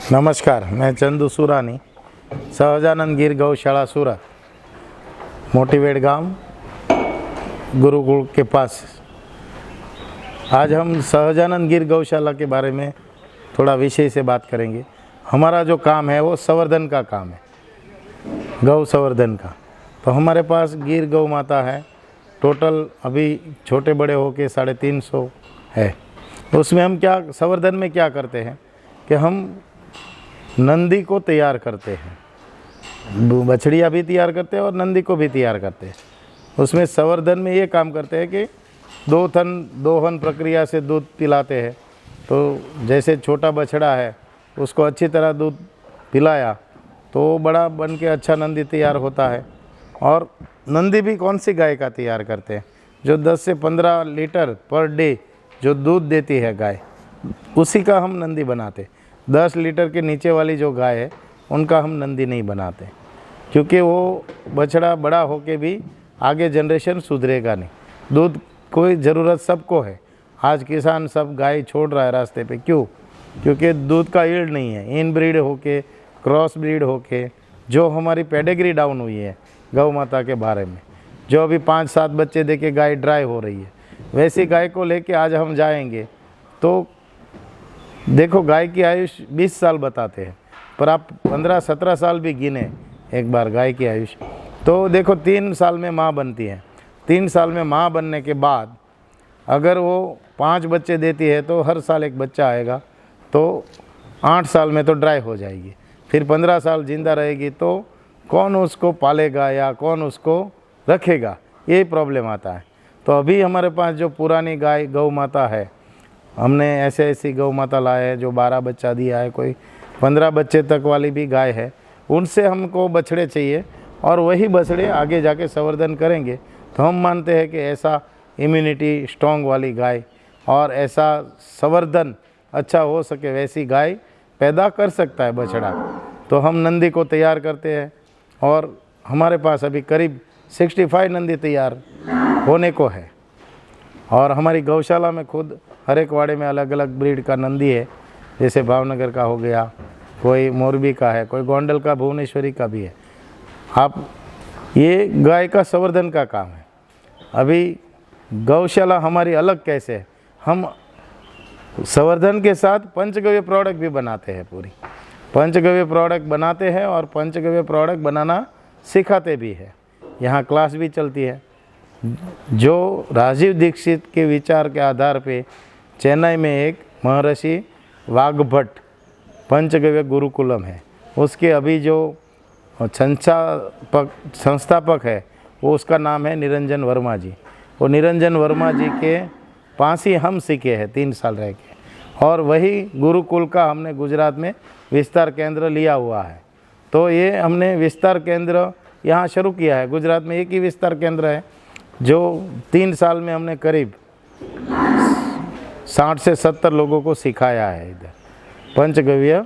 नमस्कार, मैं चंदू सुरानी, सहजानंद गिर गौशाला सूरत, मोटीवेट गांव, गुरुकुल के पास। आज हम सहजानंद गिर गौशाला के बारे में थोड़ा विषय से बात करेंगे। हमारा जो काम है वो संवर्धन का काम है, गौ संवर्धन का। तो हमारे पास गिर गौ माता है, टोटल अभी छोटे बड़े होके 350 है। उसमें हम क्या संवर्धन में क्या करते हैं कि हम नंदी को तैयार करते हैं, बछड़िया भी तैयार करते हैं और नंदी को भी तैयार करते हैं। उसमें संवर्धन में ये काम करते हैं कि दोहन प्रक्रिया से दूध पिलाते हैं। तो जैसे छोटा बछड़ा है उसको अच्छी तरह दूध पिलाया तो बड़ा बन के अच्छा नंदी तैयार होता है। और नंदी भी कौन सी गाय का तैयार करते हैं? जो 10 से 15 लीटर पर डे जो दूध देती है गाय, उसी का हम नंदी बनाते। 10 लीटर के नीचे वाली जो गाय है उनका हम नंदी नहीं बनाते, क्योंकि वो बछड़ा बड़ा होके भी आगे जनरेशन सुधरेगा नहीं। दूध कोई ज़रूरत सबको है। आज किसान सब गाय छोड़ रहा है रास्ते पे, क्यों? क्योंकि दूध का यील्ड नहीं है। इन ब्रीड होके, क्रॉस ब्रीड होके जो हमारी पेडिग्री डाउन हुई है गौ माता के बारे में, जो अभी 5-7 बच्चे देके गाय ड्राई हो रही है, वैसी गाय को लेके आज हम जाएंगे तो देखो गाय की आयुष 20 साल बताते हैं, पर आप 15-17 साल भी गिने एक बार गाय की आयुष, तो देखो 3 साल में माँ बनती है। 3 साल में माँ बनने के बाद अगर वो 5 बच्चे देती है तो हर साल एक बच्चा आएगा, तो 8 साल में तो ड्राई हो जाएगी। फिर 15 साल जिंदा रहेगी तो कौन उसको पालेगा या कौन उसको रखेगा, यही प्रॉब्लम आता है। तो अभी हमारे पास जो पुरानी गाय गौ माता है, हमने ऐसी गौ माता लाए है जो 12 बच्चा दिया है, कोई 15 बच्चे तक वाली भी गाय है। उनसे हमको बछड़े चाहिए और वही बछड़े आगे जाके संवर्धन करेंगे। तो हम मानते हैं कि ऐसा इम्यूनिटी स्ट्रॉन्ग वाली गाय और ऐसा संवर्धन अच्छा हो सके वैसी गाय पैदा कर सकता है बछड़ा। तो हम नंदी को तैयार करते हैं और हमारे पास अभी करीब 65 नंदी तैयार होने को है। और हमारी गौशाला में खुद हर एक वाड़े में अलग अलग ब्रीड का नंदी है। जैसे भावनगर का हो गया, कोई मोरबी का है, कोई गोंडल का, भुवनेश्वरी का भी है। आप ये गाय का संवर्धन का काम है। अभी गौशाला हमारी अलग कैसे है, हम संवर्धन के साथ पंचगव्य प्रोडक्ट भी बनाते हैं। पूरी पंचगव्य प्रोडक्ट बनाते हैं और पंचगव्य प्रोडक्ट बनाना सिखाते भी है। यहाँ क्लास भी चलती है। जो राजीव दीक्षित के विचार के आधार पे चेन्नई में एक महर्षि वाघभट्ट पंचगव्य गुरुकुलम है, उसके अभी जो संस्थापक है वो उसका नाम है निरंजन वर्मा जी। वो निरंजन वर्मा जी के पास ही हम सीखे हैं 3 साल रह के, और वही गुरुकुल का हमने गुजरात में विस्तार केंद्र लिया हुआ है। तो ये हमने विस्तार केंद्र यहाँ शुरू किया है। गुजरात में एक ही विस्तार केंद्र है जो 3 साल में हमने करीब 60 से 70 लोगों को सिखाया है इधर पंचगव्य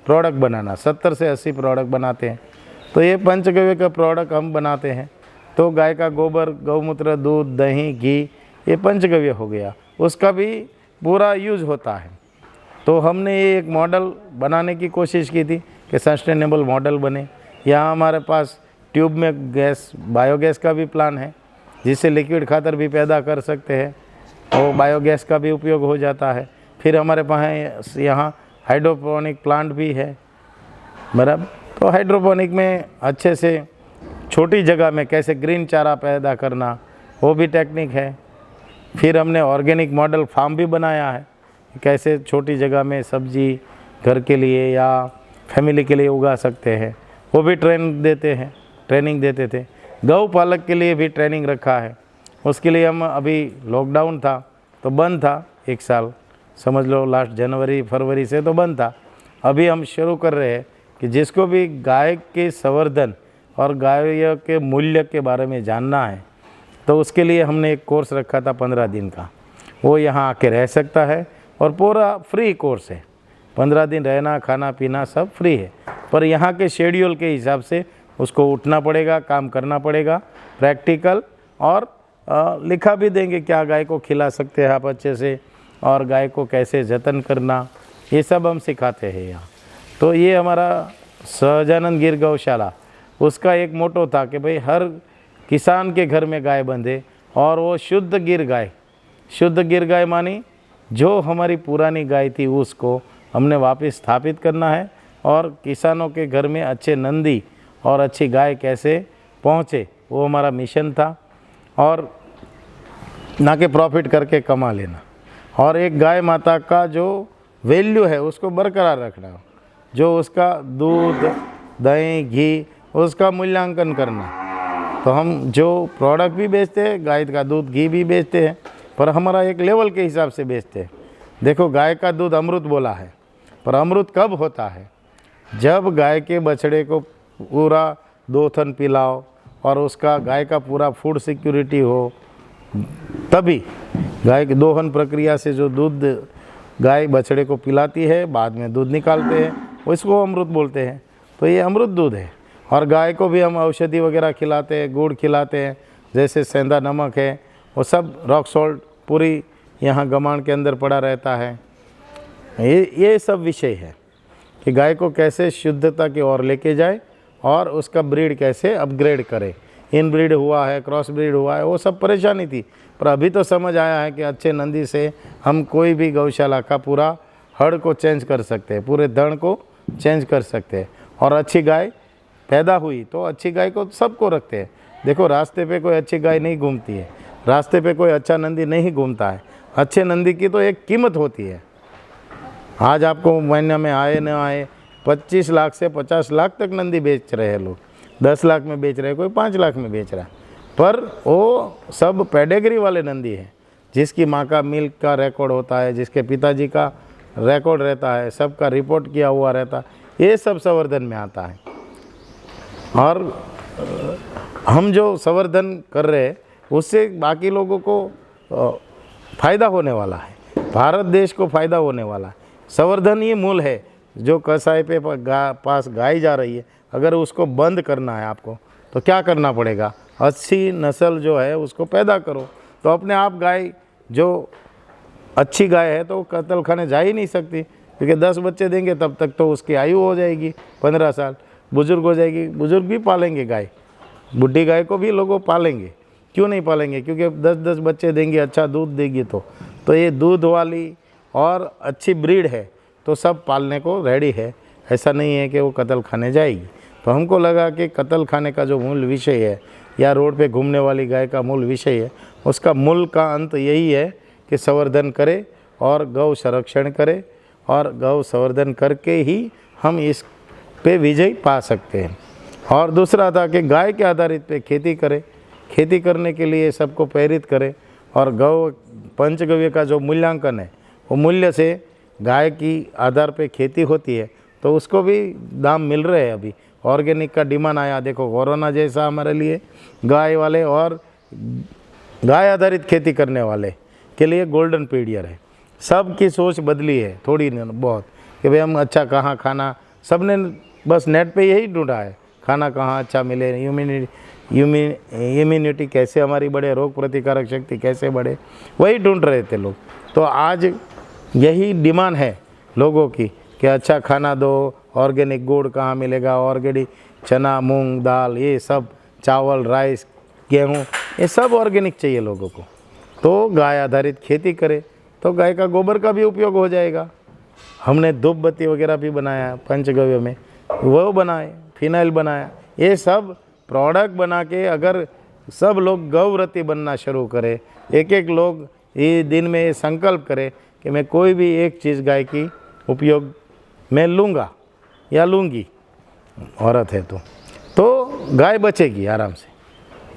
प्रोडक्ट बनाना। 70 से 80 प्रोडक्ट बनाते हैं। तो ये पंचगव्य का प्रोडक्ट हम बनाते हैं। तो गाय का गोबर, गौमूत्र, दूध, दही, घी, ये पंचगव्य हो गया, उसका भी पूरा यूज होता है। तो हमने ये एक मॉडल बनाने की कोशिश की थी कि सस्टेनेबल मॉडल बने। यहाँ हमारे पास ट्यूब में गैस, बायोगैस का भी प्लान है, जिससे लिक्विड खातर भी पैदा कर सकते हैं और बायोगैस का भी उपयोग हो जाता है। फिर हमारे पास यहाँ हाइड्रोपोनिक प्लांट भी है, बराबर। तो हाइड्रोपोनिक में अच्छे से छोटी जगह में कैसे ग्रीन चारा पैदा करना, वो भी टेक्निक है। फिर हमने ऑर्गेनिक मॉडल फार्म भी बनाया है, कैसे छोटी जगह में सब्जी घर के लिए या फैमिली के लिए उगा सकते हैं, वो भी ट्रेनिंग देते थे। गौ पालक के लिए भी ट्रेनिंग रखा है। उसके लिए हम अभी लॉकडाउन था तो बंद था 1 साल, समझ लो लास्ट जनवरी-फरवरी से तो बंद था। अभी हम शुरू कर रहे हैं कि जिसको भी गाय के संवर्धन और गाय के मूल्य के बारे में जानना है तो उसके लिए हमने एक कोर्स रखा था 15 दिन का। वो यहाँ आके रह सकता है और पूरा फ्री कोर्स है। 15 दिन रहना, खाना पीना सब फ्री है, पर यहाँ के शेड्यूल के हिसाब से उसको उठना पड़ेगा, काम करना पड़ेगा, प्रैक्टिकल। और लिखा भी देंगे क्या गाय को खिला सकते हैं आप अच्छे से, और गाय को कैसे जतन करना, ये सब हम सिखाते हैं यहाँ। तो ये हमारा सहजानंद गिर गौशाला, उसका एक मोटो था कि भाई हर किसान के घर में गाय बंधे, और वो शुद्ध गिर गाय, शुद्ध गिर गाय मानी जो हमारी पुरानी गाय थी उसको हमने वापस स्थापित करना है, और किसानों के घर में अच्छे नंदी और अच्छी गाय कैसे पहुँचे वो हमारा मिशन था, और ना कि प्रॉफिट करके कमा लेना। और एक गाय माता का जो वैल्यू है उसको बरकरार रखना, जो उसका दूध, दही, घी, उसका मूल्यांकन करना। तो हम जो प्रोडक्ट भी बेचते हैं, गाय का दूध, घी भी बेचते हैं, पर हमारा एक लेवल के हिसाब से बेचते हैं। देखो, गाय का दूध अमृत बोला है, पर अमृत कब होता है? जब गाय के बछड़े को पूरा 2 थन पिलाओ और उसका गाय का पूरा फूड सिक्योरिटी हो, तभी गाय की दोहन प्रक्रिया से जो दूध गाय बछड़े को पिलाती है, बाद में दूध निकालते हैं, उसको अमृत बोलते हैं। तो ये अमृत दूध है। और गाय को भी हम औषधि वगैरह खिलाते हैं, गुड़ खिलाते हैं, जैसे सेंधा नमक है, वो सब रॉक सॉल्ट पूरी यहाँ गमाण के अंदर पड़ा रहता है। ये सब विषय है कि गाय को कैसे शुद्धता की ओर लेके जाए और उसका ब्रीड कैसे अपग्रेड करे। इन ब्रीड हुआ है, क्रॉस ब्रीड हुआ है, वो सब परेशानी थी, पर अभी तो समझ आया है कि अच्छे नंदी से हम कोई भी गौशाला का पूरा हड़ को चेंज कर सकते हैं, पूरे धड़ को चेंज कर सकते हैं। और अच्छी गाय पैदा हुई तो अच्छी गाय को सबको रखते हैं। देखो, रास्ते पे कोई अच्छी गाय नहीं घूमती है, रास्ते पे कोई अच्छा नंदी नहीं घूमता है। अच्छे नंदी की तो एक कीमत होती है। आज आपको महीने में आए न आए 25 लाख से 50 लाख तक नंदी बेच रहे हैं लोग, 10 लाख में बेच रहे हैं, कोई 5 लाख में बेच रहा है, पर वो सब पेडिग्री वाले नंदी हैं, जिसकी माँ का मिल्क का रिकॉर्ड होता है, जिसके पिताजी का रिकॉर्ड रहता है, सबका रिपोर्ट किया हुआ रहता है। ये सब संवर्धन में आता है। और हम जो संवर्धन कर रहे हैं उससे बाकी लोगों को फ़ायदा होने वाला है, भारत देश को फ़ायदा होने वाला है। संवर्धन ये मूल है जो कसाई पे पास गाय जा रही है। अगर उसको बंद करना है आपको तो क्या करना पड़ेगा? अच्छी नस्ल जो है उसको पैदा करो। तो अपने आप गाय जो अच्छी गाय है तो कत्ल खाने जा ही नहीं सकती, क्योंकि 10 बच्चे देंगे तब तक तो उसकी आयु हो जाएगी 15 साल, बुजुर्ग हो जाएगी। बुजुर्ग भी पालेंगे गाय, बुढ़ी गाय को भी लोगों पालेंगे, क्यों नहीं पालेंगे? क्योंकि 10-10 बच्चे देंगे, अच्छा दूध देगी। तो ये दूध वाली और अच्छी ब्रीड है तो सब पालने को रेडी है। ऐसा नहीं है कि वो कत्ल खाने जाएगी। तो हमको लगा कि कत्ल खाने का जो मूल विषय है या रोड पे घूमने वाली गाय का मूल विषय है, उसका मूल का अंत यही है कि संवर्धन करे और गौ संरक्षण करे, और गौ संवर्धन करके ही हम इस पे विजय पा सकते हैं। और दूसरा था कि गाय के आधारित पे खेती करे, खेती करने के लिए सबको प्रेरित करे, और गौ पंचगव्य का जो मूल्यांकन है वो मूल्य से गाय की आधार पे खेती होती है तो उसको भी दाम मिल रहे हैं। अभी ऑर्गेनिक का डिमांड आया, देखो कोरोना जैसा हमारे लिए गाय वाले और गाय आधारित खेती करने वाले के लिए गोल्डन पीरियड है। सबकी सोच बदली है थोड़ी बहुत कि भाई हम अच्छा कहाँ खाना, सबने बस नेट पे यही ढूंढा है, खाना कहाँ अच्छा मिले, इम्यूनिटी कैसे हमारी बढ़े, रोग प्रतिकारक शक्ति कैसे बढ़े, वही ढूंढ रहे थे लोग। तो आज यही डिमांड है लोगों की कि अच्छा खाना दो, ऑर्गेनिक गुड़ कहाँ मिलेगा, ऑर्गेनिक चना, मूंग, दाल, ये सब, चावल, राइस, गेहूँ, ये सब ऑर्गेनिक चाहिए लोगों को। तो गाय आधारित खेती करे तो गाय का गोबर का भी उपयोग हो जाएगा। हमने धूप बत्ती वगैरह भी बनाया पंचगव्य में, वो बनाए, फिनाइल बनाया, ये सब प्रोडक्ट बना के अगर सब लोग गौव्रती बनना शुरू करें, एक लोग ये दिन में संकल्प करे कि मैं कोई भी एक चीज़ गाय की उपयोग मैं लूँगा या लूँगी, औरत है तो गाय बचेगी आराम से।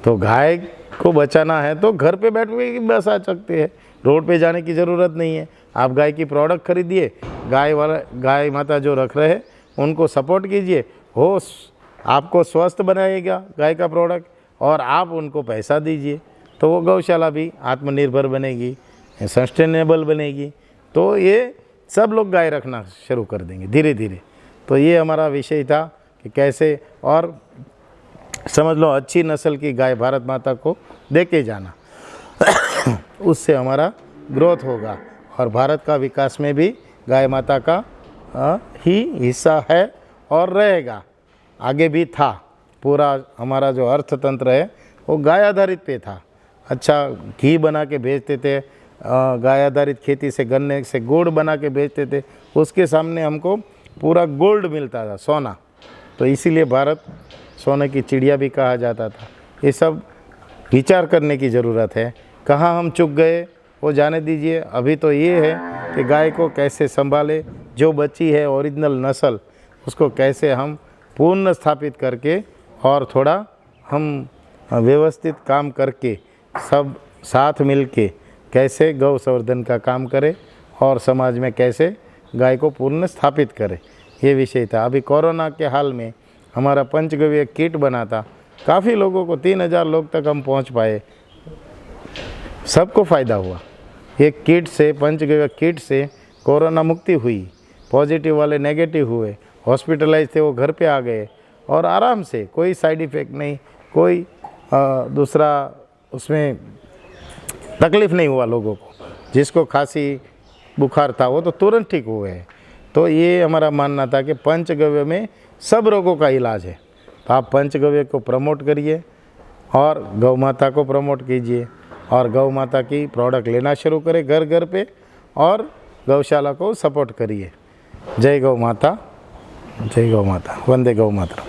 तो गाय को बचाना है तो घर पे बैठ के बस आ सकते हैं, रोड पे जाने की ज़रूरत नहीं है। आप गाय की प्रोडक्ट खरीदिए, गाय माता जो रख रहे हैं उनको सपोर्ट कीजिए, हो आपको स्वस्थ बनाएगा गाय का प्रोडक्ट, और आप उनको पैसा दीजिए तो वो गौशाला भी आत्मनिर्भर बनेगी, सस्टेनेबल बनेगी। तो ये सब लोग गाय रखना शुरू कर देंगे धीरे धीरे। तो ये हमारा विषय था कि कैसे, और समझ लो अच्छी नस्ल की गाय भारत माता को दे के जाना उससे हमारा ग्रोथ होगा और भारत का विकास में भी गाय माता का ही हिस्सा है और रहेगा, आगे भी था। पूरा हमारा जो अर्थतंत्र है वो गाय आधारित पे था। अच्छा घी बना के बेचते थे, गाय आधारित खेती से गन्ने से गुड़ बना के बेचते थे, उसके सामने हमको पूरा गोल्ड मिलता था, सोना। तो इसीलिए भारत सोने की चिड़िया भी कहा जाता था। ये सब विचार करने की ज़रूरत है। कहाँ हम चूक गए वो जाने दीजिए। अभी तो ये है कि गाय को कैसे संभाले, जो बची है ओरिजिनल नस्ल उसको कैसे हम पूर्ण स्थापित करके और थोड़ा हम व्यवस्थित काम करके सब साथ मिल के कैसे गौ संवर्धन का काम करें और समाज में कैसे गाय को पूर्ण स्थापित करें, ये विषय था। अभी कोरोना के हाल में हमारा पंचगव्य किट बना था, काफ़ी लोगों को 3000 लोग तक हम पहुंच पाए, सबको फ़ायदा हुआ। ये किट से, पंचगव्य किट से कोरोना मुक्ति हुई, पॉजिटिव वाले नेगेटिव हुए, हॉस्पिटलाइज थे वो घर पे आ गए और आराम से, कोई साइड इफ़ेक्ट नहीं, कोई दूसरा उसमें तकलीफ़ नहीं हुआ लोगों को। जिसको खांसी बुखार था वो तो तुरंत ठीक हुए हैं। तो ये हमारा मानना था कि पंचगव्य में सब रोगों का इलाज है। तो आप पंचगव्य को प्रमोट करिए और गौ माता को प्रमोट कीजिए और गौ माता की प्रोडक्ट लेना शुरू करें घर घर पे और गौशाला को सपोर्ट करिए। जय गौ माता, जय गौ माता, वंदे गौ माता।